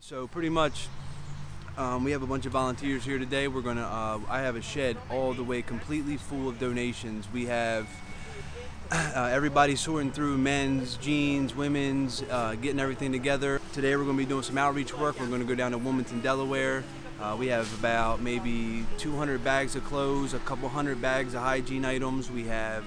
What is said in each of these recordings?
So pretty much, we have a bunch of volunteers here today. We're gonna. I have a shed all the way completely full of donations. We have everybody sorting through men's, jeans, women's, getting everything together. Today we're gonna be doing some outreach work. We're gonna go down to Wilmington, Delaware. We have about maybe 200 bags of clothes, a couple hundred bags of hygiene items. We have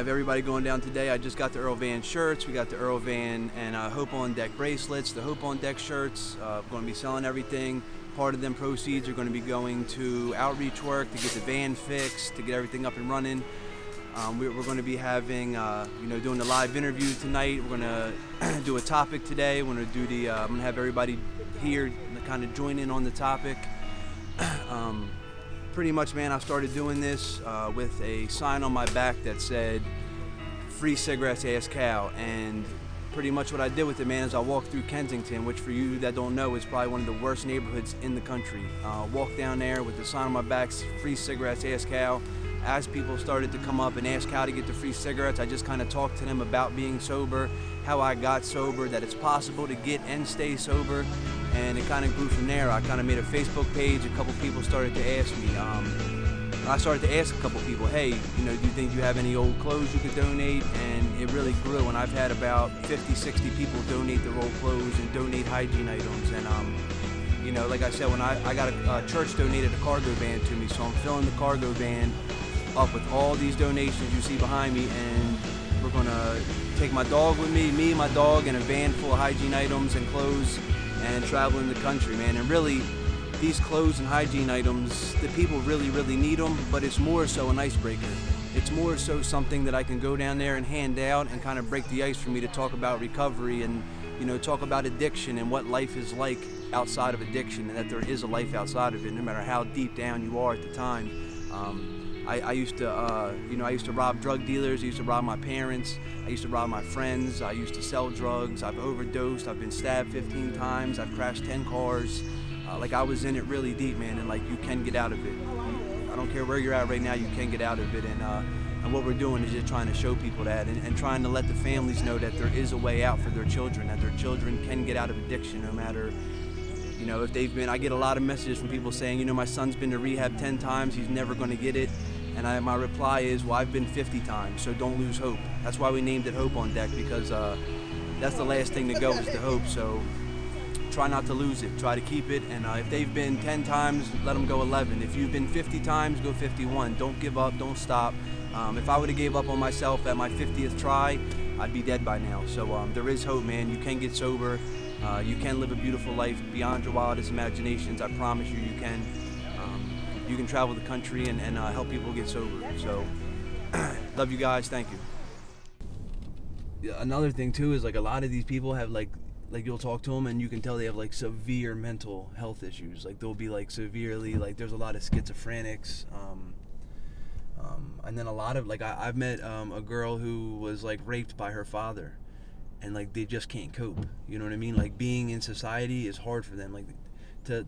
everybody going down today. I just got the Earle Van shirts. We got the Earle Van and Hope on Deck bracelets, the Hope on Deck shirts. Going to be selling everything. Part of them proceeds are going to be going to outreach work to get the van fixed, to get everything up and running. We're going to be having, doing the live interview tonight. We're going to do a topic today. We're going to do I'm going to have everybody here to kind of join in on the topic. Pretty much, man, I started doing this with a sign on my back that said, "Free cigarettes, ask Cal." And pretty much what I did with it, man, is I walked through Kensington, which for you that don't know is probably one of the worst neighborhoods in the country. Walked down there with the sign on my back, "Free cigarettes, ask Cal." As people started to come up and ask how to get the free cigarettes, I just kind of talked to them about being sober, how I got sober, that it's possible to get and stay sober. And it kind of grew from there. I kind of made a Facebook page. A couple people started to ask me. I started to ask a couple people, hey, do you think you have any old clothes you could donate? And it really grew. And I've had about 50, 60 people donate their old clothes and donate hygiene items. And, like I said, when I got a church donated a cargo van to me. So I'm filling the cargo van up with all these donations you see behind me. And we're going to take my dog with me, my dog, and a van full of hygiene items and clothes, and traveling the country, man. And really, these clothes and hygiene items, the people really, really need them, but it's more so an icebreaker. It's more so something that I can go down there and hand out and kind of break the ice for me to talk about recovery and, talk about addiction and what life is like outside of addiction, and that there is a life outside of it, no matter how deep down you are at the time. I used to rob drug dealers. I used to rob my parents. I used to rob my friends. I used to sell drugs. I've overdosed. I've been stabbed 15 times. I've crashed 10 cars. I was in it really deep, man, and you can get out of it. I don't care where you're at right now, you can get out of it. And what we're doing is just trying to show people that and trying to let the families know that there is a way out for their children, that their children can get out of addiction no matter, if they've been. I get a lot of messages from people saying, my son's been to rehab 10 times, he's never going to get it. And my reply is, well, I've been 50 times, so don't lose hope. That's why we named it Hope on Deck, because that's the last thing to go is the hope. So try not to lose it. Try to keep it. And if they've been 10 times, let them go 11. If you've been 50 times, go 51. Don't give up. Don't stop. If I would have gave up on myself at my 50th try, I'd be dead by now. So there is hope, man. You can get sober. You can live a beautiful life beyond your wildest imaginations. I promise you, you can. You can travel the country and help people get sober. So, love you guys. Thank you. Yeah, another thing too is a lot of these people have you'll talk to them and you can tell they have severe mental health issues. They'll be severely there's a lot of schizophrenics. And then a lot of I've met a girl who was raped by her father, and they just can't cope. You know what I mean? Being in society is hard for them.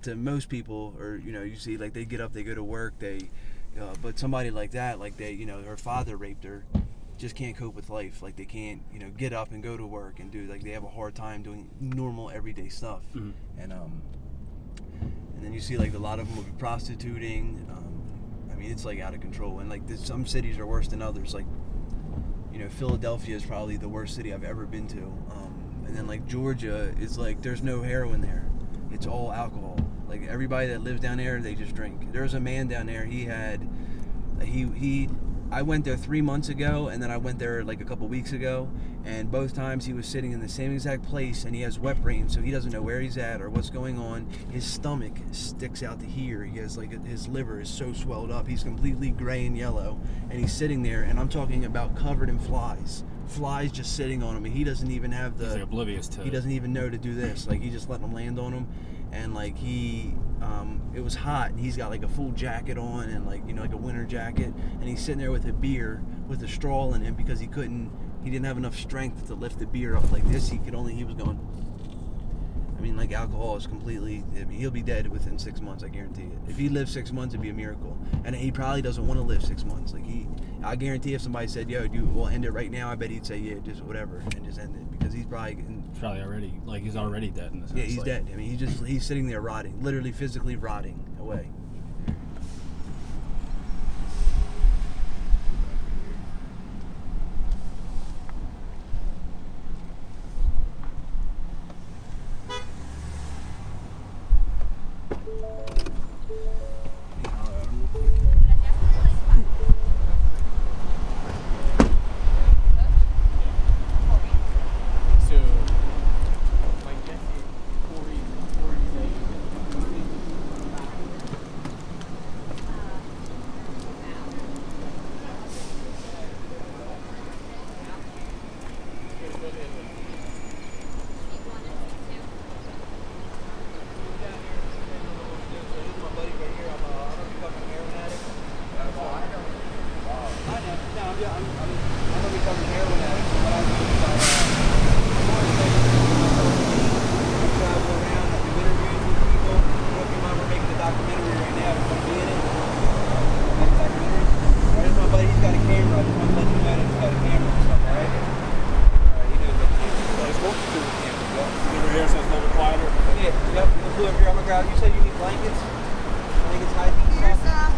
To most people, or you see they get up, they go to work, but somebody like that, her father raped her, just can't cope with life. They can't get up and go to work and do they have a hard time doing normal everyday stuff. Mm-hmm. And then you see a lot of them will be prostituting. It's out of control, and some cities are worse than others. Philadelphia is probably the worst city I've ever been to. And then Georgia is there's no heroin there. It's all alcohol. Everybody that lives down there, they just drink. There's a man down there, I went there 3 months ago, and then I went there a couple weeks ago, and both times he was sitting in the same exact place, and he has wet brain, so he doesn't know where he's at or what's going on. His stomach sticks out to here. He has his liver is so swelled up. He's completely gray and yellow, and he's sitting there, and I'm talking about covered in flies just sitting on him, and he doesn't even have he's oblivious to he doesn't even know to do this. He just letting them land on him, and it was hot, and he's got a full jacket on and a winter jacket, and he's sitting there with a beer with a straw in him because he didn't have enough strength to lift the beer up like this. He was going. Alcohol is completely. He'll be dead within 6 months, I guarantee it. If he lived 6 months, it'd be a miracle. And he probably doesn't want to live 6 months. I guarantee if somebody said, "Yo, dude, we'll end it right now," I bet he'd say, "Yeah, just whatever," and just end it, because he's probably He's probably already, like, he's already dead in the sense. Yeah, he's like, dead. I mean, he's sitting there rotting, literally physically rotting away. You said you need blankets? Blankets, hygiene stuff?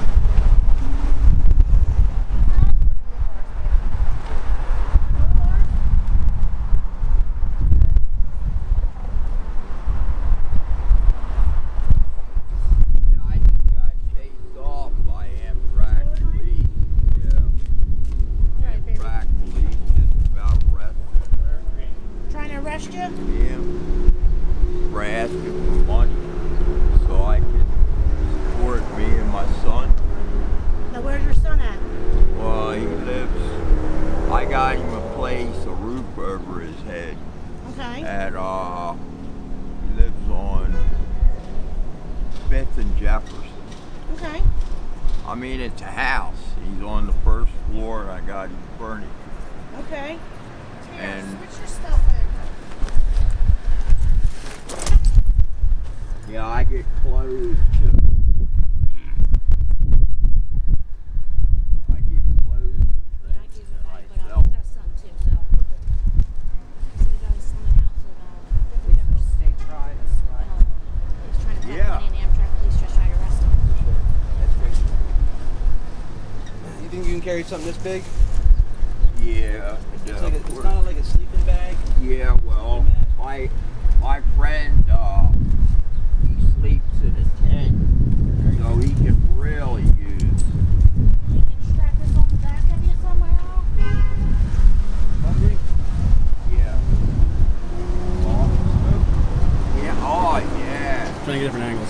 I mean, it's a house. He's on the first floor, and I got his furniture. Okay. And switch your stuff over. Yeah, I get clothes too. I get clothes and things that I sell. Stay dry this way. He's trying to pack Yeah. money in Amtrak. Police just tried to arrest him. That's crazy. You think you can carry something this big? Yeah, It's kind of like a sleeping bag. yeah. Well, my friend, he sleeps in a tent, so he can really use. He can strap this on the back of you somewhere. Hungry? Yeah. Yeah. Oh, yeah. Trying to get different angles.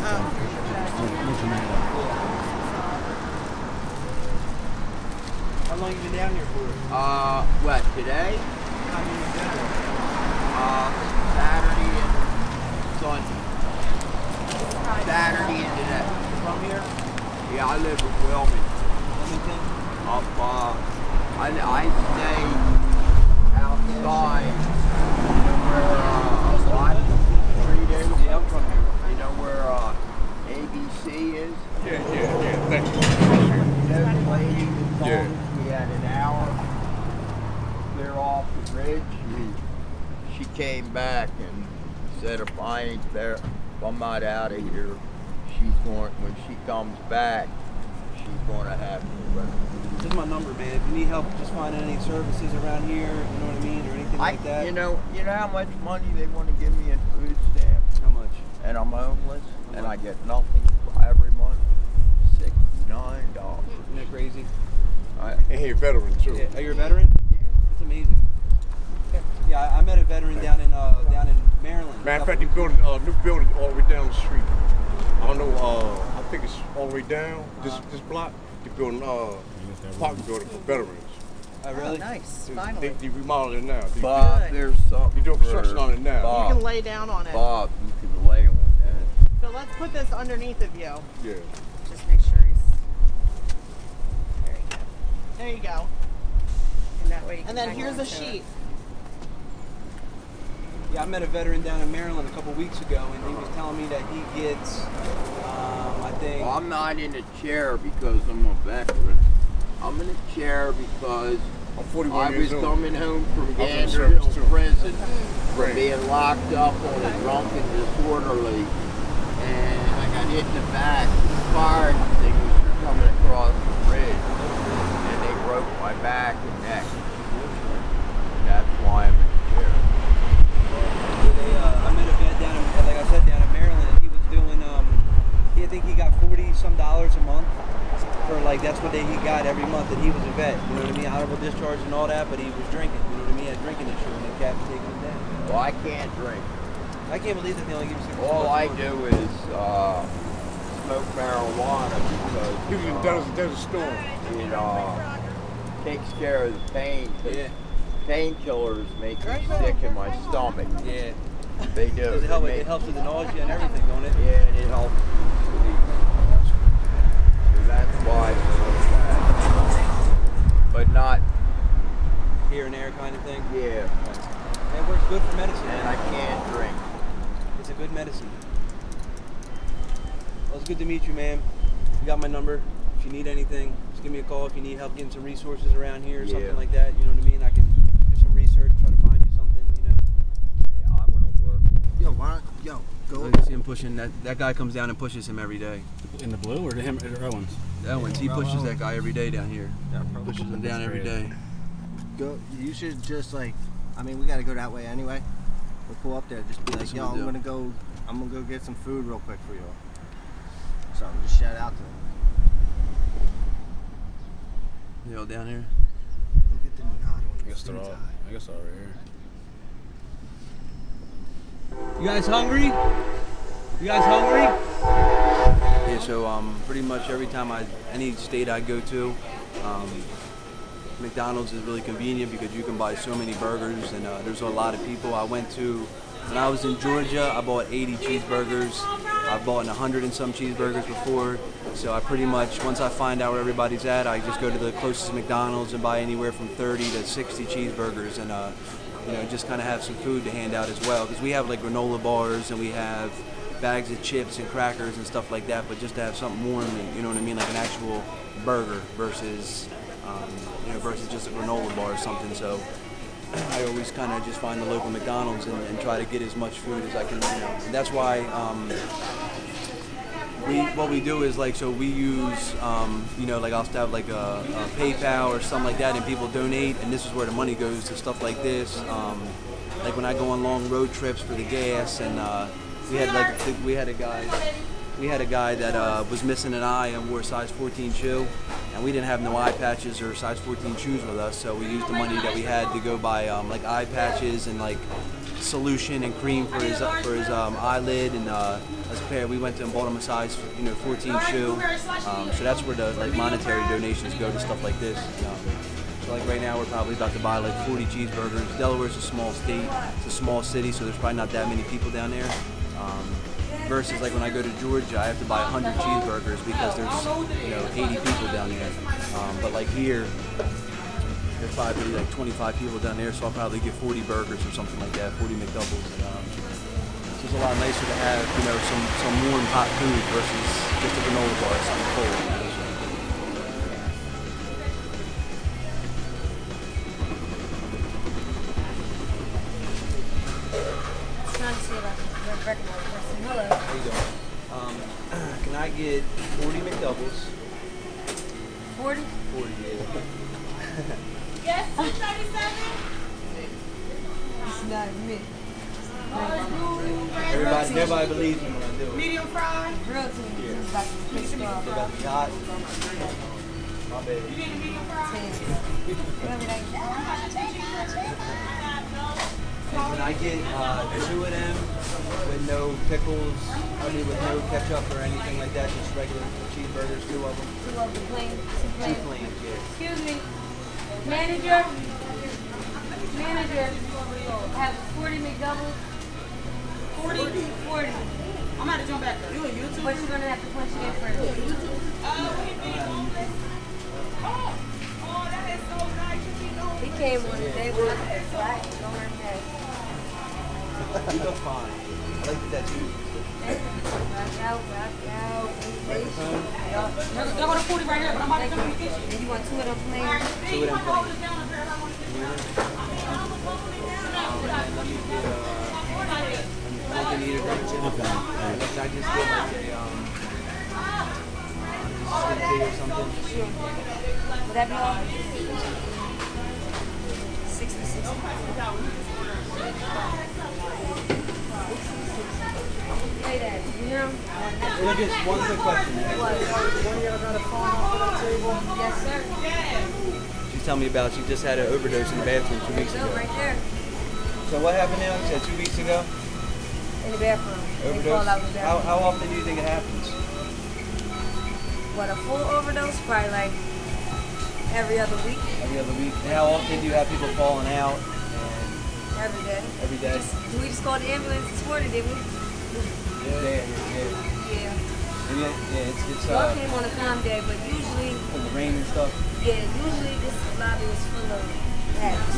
How long you been down here for? What today? I mean, in general. Saturday and Sunday. Saturday and today. From here? Yeah, I live in Wilmington. Wilmington? I stay outside. You know where, 3 days. Yeah, I'm from here. You know where, ABC is? Yeah. Thank you. That lady that told Yeah. us we had an hour clear off the bridge. She came back and said if I ain't there, if I'm not out of here, when she comes back, she's gonna have to. This is my number, man. If you need help just finding any services around here, you know what I mean, or anything like that. You know how much money they want to give me in food stamps? How much? And I'm homeless, and I get nothing every month. $69. Isn't that crazy? And he a veteran too. Yeah. Are you a veteran? Yeah. That's amazing. Yeah, I met a veteran down in Maryland. Matter of fact, they building a new building all the way down the street. I don't know. I think it's all the way down this block. They're building apartment building for veterans. Really? Nice. They Finally. remodeling it now. Bob, Good. there's something. They doing construction on it now. Bob, You can lay down on it. Bob, you can lay on that. So let's put this underneath of you. Yeah. Just make sure he's. There you go. There you go. And that way you can And then hang here's on a to sheet. it. Yeah, I met a veteran down in Maryland a couple weeks ago, and he was telling me that he gets, I think. Well, I'm not in a chair because I'm a veteran. I'm in a chair because I'm 41 I was years old. coming home from I was in Ganderhill service, too. prison for Right. being locked up on a drunken disorderly, and I got hit in the back. Fire extinguisher coming across the bridge, and they broke my back and neck. And that's why I'm in jail. I met a vet down in, like I said, down in Maryland, and he was doing, I think he got $40-some a month for like, that's what he got every month, and he was a vet, you know what I mean, honorable discharge and all that, but he was drinking, you know what I mean, he had drinking issue, and the captain taking him down. Well, I can't drink. I can't believe that they only give you 6 All I do is smoke marijuana He was in because Desert Storm. it takes care of the pain. 'Cause Yeah. painkillers make me sick in my stomach. Yeah. They do. Does it They help? make- It helps with the nausea and everything, don't it? Yeah, and it helps me sleep. So that's why I smoke that. But not, Here and there kind of thing. yeah, It works good for medicine. and I can't drink. It's a good medicine. Well, it's good to meet you, man. You got my number. If you need anything, just give me a call. If you need help getting some resources around here or Yeah. something like that, you know what I mean? I can do some research, try to find you something, you know. Yeah, I'm gonna work. Yo, why don't, go. I see him pushing, that guy comes down and pushes him every day. In the blue or to him or Owens? That one, he pushes that guy every day down here. Yeah, Pushes him down every day. Go. You should just like, I mean, we gotta go that way anyway. We'll pull up there. Just be like, That's yo, what we'll I'm do. gonna go get some food real quick for you. Something. Just shout out to them. You know, down here. Look at the knot on I your guess they're all. tie. I guess they're all right here. You guys hungry? You guys hungry? Yeah, so pretty much every time any state I go to, McDonald's is really convenient because you can buy so many burgers and there's a lot of people. When I was in Georgia, I bought 80 cheeseburgers. I've bought 100 and some cheeseburgers before. So I pretty much, once I find out where everybody's at, I just go to the closest McDonald's and buy anywhere from 30 to 60 cheeseburgers and just kind of have some food to hand out as well. Because we have like granola bars and we have bags of chips and crackers and stuff like that, but just to have something warm, and, you know what I mean, like an actual burger versus just a granola bar or something. So I always kind of just find the local McDonald's and try to get as much food as I can, And that's why what we do is like, so we use, like I'll have like a PayPal or something like that, and people donate, and this is where the money goes to stuff like this. Like when I go on long road trips for the gas, and we had a guy that was missing an eye and wore a size 14 shoe, and we didn't have no eye patches or size 14 shoes with us, so we used the money that we had to go buy like eye patches and like solution and cream for his eyelid, and as a pair we went to and bought him a size 14 shoe. So that's where the like monetary donations go to stuff like this. So like right now we're probably about to buy like 40 cheeseburgers. Delaware's a small state, it's a small city, so there's probably not that many people down there. Versus like when I go to Georgia, I have to buy 100 cheeseburgers because there's 80 people down there. But like here, there's probably like 25 people down there, so I'll probably get 40 burgers or something like that, 40 McDoubles. So it's a lot nicer to have some warm hot food versus just a granola bar or something cold. Trying to see if I can recognize the person. Hello. How you doing? Can I get 40 McDoubles? 40? 40, yeah. Yes, 237. It's not me. Nobody believes me when I do it. Medium fry. Real team is about to be pissed off. They about to be hot. My bad. You need a medium fry. Whatever they Can I get 2 of them with no pickles, with no ketchup or anything like that, just regular cheeseburgers, 2 of them? 2 of the plain. 2 plain, yeah. Excuse me. Manager. I have 40 McDoubles. 40. 40. I'm about to jump back there. You on YouTube? But you're going to have to punch it in first. Oh, that is so nice. You see those? He came one day with a flat going past. You look fine. I like the tattoo. Rock out. Y'all go to 40 right here, but I'm about to come to the kitchen. And you want 2 of them plain? 2 of them plain. anytime. Like I just did like a just tea or something. Sure. Would that be all? 66. Hey, Dad, you hear him? Look at one quick question. What? Yes, sir. She's telling me about she just had an overdose in the bathroom 2 weeks No, ago. right there. So what happened now? You said 2 weeks ago? In the bathroom. They Overdose? fall out in the bathroom. How often do you think it happens? What, a full overdose? Probably like every other week. Every other week. And how often do you have people falling out? Every day. Every day? We just called the ambulance this morning, didn't we? Yeah. Yeah. It's Y'all came on a calm day, but usually, from the rain and stuff. yeah, usually this lobby is full of ads.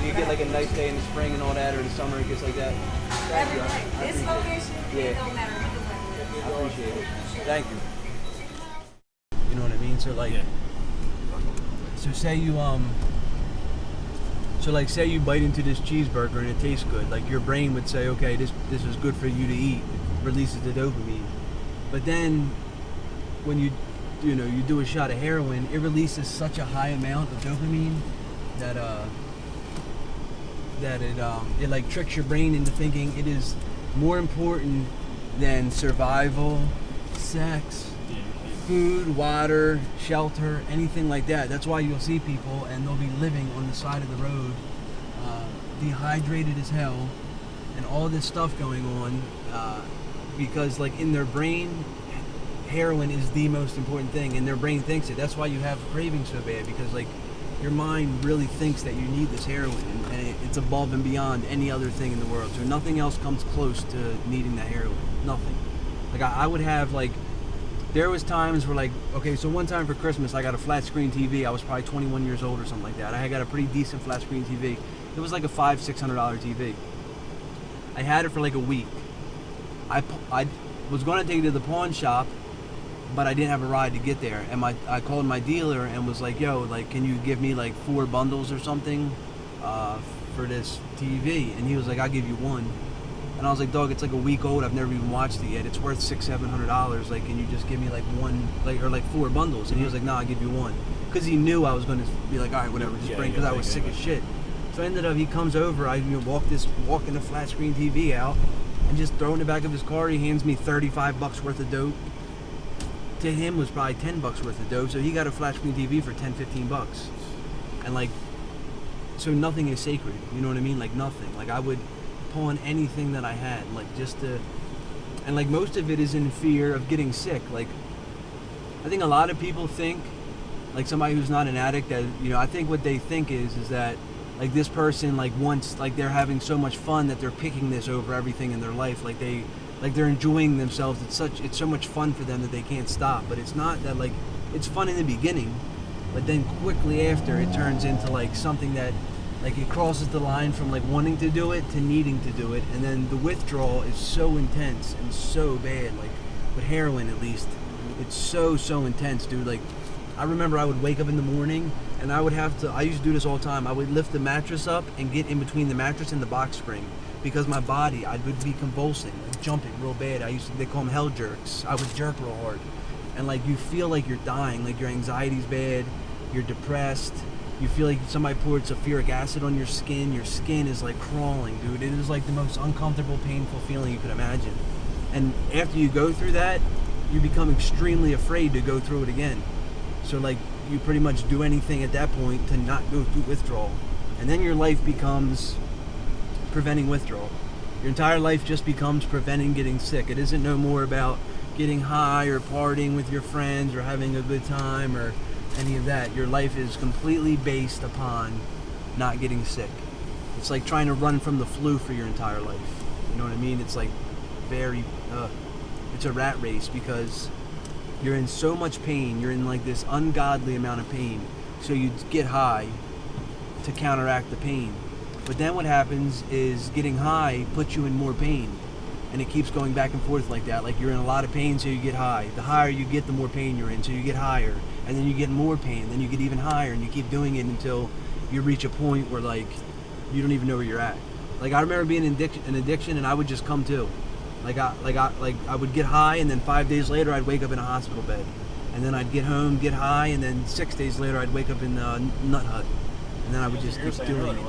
You get like a nice day in the spring and all that, or the summer it gets like that. Every day. This location, Yeah. it don't matter what the I appreciate it. Thank you. You know what I mean? So like, Yeah. so say you say you bite into this cheeseburger and it tastes good. Like your brain would say, okay, this is good for you to eat. It releases the dopamine. But then when you do a shot of heroin, it releases such a high amount of dopamine that it like tricks your brain into thinking it is more important than survival, sex, food, water, shelter, anything like that. That's why you'll see people and they'll be living on the side of the road, dehydrated as hell, and all this stuff going on, because like in their brain, heroin is the most important thing, and their brain thinks it. That's why you have cravings so bad, because like your mind really thinks that you need this heroin, and it's above and beyond any other thing in the world. So nothing else comes close to needing that heroin. Nothing. Like I would have like, there was times where like, okay, so one time for Christmas I got a flat screen TV. I was probably 21 years old or something like that. I got a pretty decent flat screen TV. It was like a $500-$600 TV. I had it for like a week. I was going to take it to the pawn shop, but I didn't have a ride to get there. And I called my dealer and was like, yo, like, can you give me like 4 bundles or something for this TV? And he was like, I'll give you one. And I was like, dog, it's like a week old. I've never even watched it yet. It's worth $600-$700. Like, can you just give me like one, like, or like 4 bundles? And he was like, nah, I'll give you one. Because he knew I was going to be like, all right, whatever, just bring, because I was sick as shit. So I ended up, he comes over, I walking the flat screen TV out, and just throw in the back of his car. He hands me $35 worth of dope. To him was probably $10 worth of dope. So he got a flat screen TV for $10-$15. And like, so nothing is sacred. You know what I mean? Like nothing. Like I would pawn anything that I had, like just to, and like most of it is in fear of getting sick. Like I think a lot of people think, like somebody who's not an addict, that, you know, I think what they think is that like this person like wants, like they're having so much fun that they're picking this over everything in their life. Like they're enjoying themselves. It's so much fun for them that they can't stop. But it's not that. Like it's fun in the beginning, but then quickly after it turns into like something that, like it crosses the line from like wanting to do it to needing to do it, and then the withdrawal is so intense and so bad. Like with heroin, at least, it's so intense, dude. Like I remember I would wake up in the morning and I used to do this all the time. I would lift the mattress up and get in between the mattress and the box spring, because my body, I would be convulsing, like jumping real bad. They call them hell jerks. I would jerk real hard, and like you feel like you're dying, like your anxiety's bad, you're depressed. You feel like somebody poured sulfuric acid on your skin. Your skin is like crawling, dude. It is like the most uncomfortable, painful feeling you could imagine. And after you go through that, you become extremely afraid to go through it again. So like you pretty much do anything at that point to not go through withdrawal. And then your life becomes preventing withdrawal. Your entire life just becomes preventing getting sick. It isn't no more about getting high or partying with your friends or having a good time or any of that. Your life is completely based upon not getting sick. It's like trying to run from the flu for your entire life. You know what I mean? It's like it's a rat race, because you're in so much pain. You're in like this ungodly amount of pain. So you get high to counteract the pain. But then what happens is getting high puts you in more pain. And it keeps going back and forth like that. Like you're in a lot of pain, so you get high. The higher you get, the more pain you're in, so you get higher. And then you get more pain, then you get even higher, and you keep doing it until you reach a point where like you don't even know where you're at. Like I remember being an addiction, and I would just come to. Like I would get high, and then 5 days later I'd wake up in a hospital bed, and then I'd get home, get high, and then 6 days later I'd wake up in the nut hut, and then I would just keep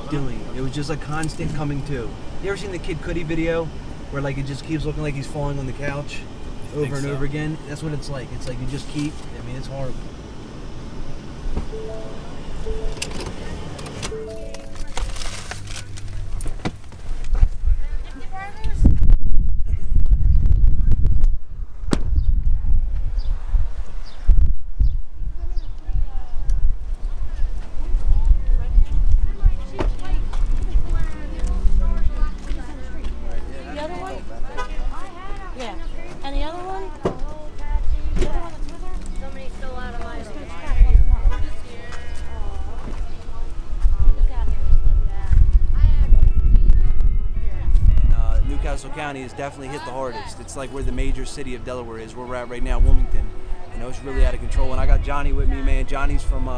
doing it. It was just a constant coming to. You ever seen the Kid Cudi video, where like it just keeps looking like he's falling on the couch over and over again? That's what it's like. It's like you just keep. I mean, it's horrible. The other one? Yeah. And the other one? The other one that's with her? Somebody stole out of my Just gonna scrap one tomorrow. Look out here. And Newcastle County has definitely hit the hardest. It's like where the major city of Delaware is, where we're at right now, Wilmington. You know, it's really out of control. And I got Johnny with me, man. Johnny's from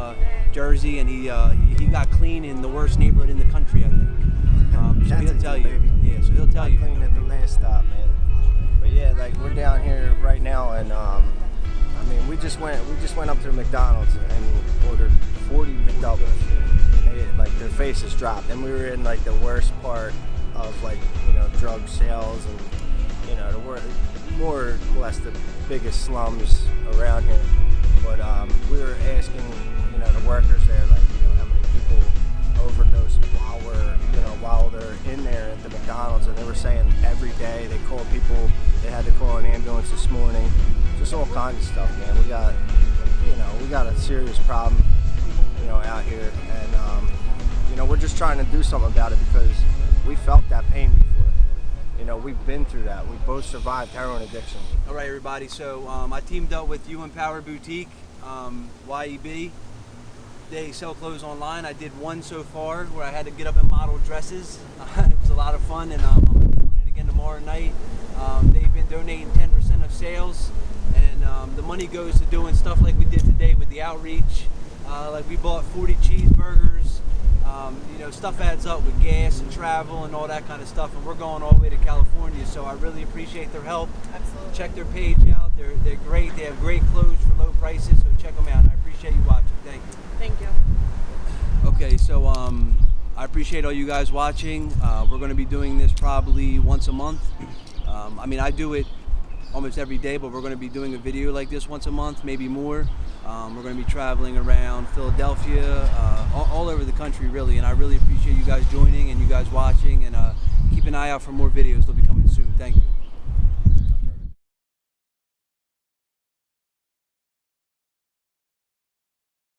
Jersey, and he got clean in the worst neighborhood in the country, I think. So he'll tell you. Baby. Yeah, so he'll tell you. Clean at the last stop, man. But yeah, like we're down here right now, and I mean, we just went up to the McDonald's and ordered 40 McDoubles. Like their faces dropped, and we were in like the worst part of like drug sales and more or less the biggest slums around here. But we were asking the workers there like how many people overdose while they're in there at the McDonald's, and they were saying every day they call people. They had to call an ambulance this morning. Just all kinds of stuff, man. We got a serious problem out here, and we're just trying to do something about it because we felt that pain before. We've been through that. We both survived heroin addiction. All right, everybody. So I teamed up with UN Power Boutique, YEB. They sell clothes online. I did one so far where I had to get up in model dresses. It was a lot of fun, and I'm going to be doing it again tomorrow night. They've been donating 10% of sales, and the money goes to doing stuff like we did today with the outreach. Like we bought 40 cheeseburgers. Stuff adds up with gas and travel and all that kind of stuff, and we're going all the way to California, so I really appreciate their help. Absolutely. Check Check their page out. They're great. They have great clothes for low prices, so check them out. And I appreciate you watching. Thank you. Thank you. Okay, so I appreciate all you guys watching. We're going to be doing this probably once a month. I mean, I do it almost every day, but we're going to be doing a video like this once a month, maybe more. We're going to be traveling around Philadelphia, all over the country, really. And I really appreciate you guys joining and you guys watching. And keep an eye out for more videos. They'll be coming soon. Thank you.